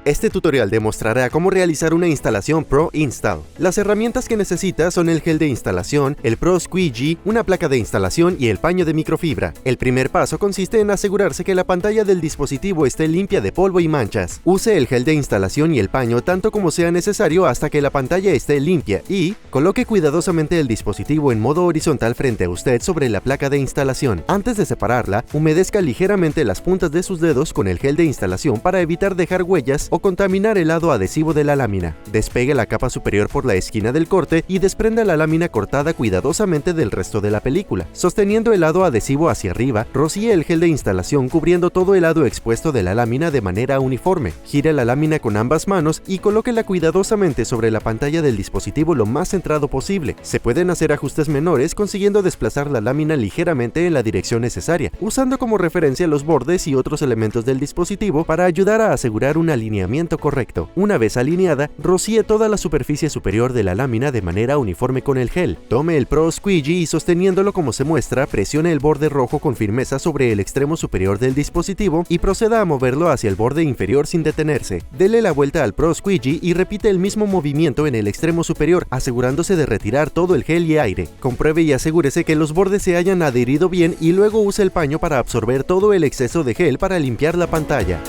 Este tutorial demostrará cómo realizar una instalación Pro Install. Las herramientas que necesitas son el gel de instalación, el Pro Squeegee, una placa de instalación y el paño de microfibra. El primer paso consiste en asegurarse que la pantalla del dispositivo esté limpia de polvo y manchas. Use el gel de instalación y el paño tanto como sea necesario hasta que la pantalla esté limpia y coloque cuidadosamente el dispositivo en modo horizontal frente a usted sobre la placa de instalación. Antes de separarla, humedezca ligeramente las puntas de sus dedos con el gel de instalación para evitar dejar huellas o contaminar el lado adhesivo de la lámina. Despegue la capa superior por la esquina del corte y desprenda la lámina cortada cuidadosamente del resto de la película. Sosteniendo el lado adhesivo hacia arriba, rocíe el gel de instalación cubriendo todo el lado expuesto de la lámina de manera uniforme. Gire la lámina con ambas manos y colóquela cuidadosamente sobre la pantalla del dispositivo lo más centrado posible. Se pueden hacer ajustes menores consiguiendo desplazar la lámina ligeramente en la dirección necesaria, usando como referencia los bordes y otros elementos del dispositivo para ayudar a asegurar un alineamiento correcto. Una vez alineada, rocíe toda la superficie superior de la lámina de manera uniforme con el gel. Tome el Pro Squeegee y sosteniéndolo como se muestra, presione el borde rojo con firmeza sobre el extremo superior del dispositivo y proceda a moverlo hacia el borde inferior sin detenerse. Dele la vuelta al Pro Squeegee y repite el mismo movimiento en el extremo superior, asegurándose de retirar todo el gel y aire. Compruebe y asegúrese que los bordes se hayan adherido bien y luego use el paño para absorber todo el exceso de gel para limpiar la pantalla.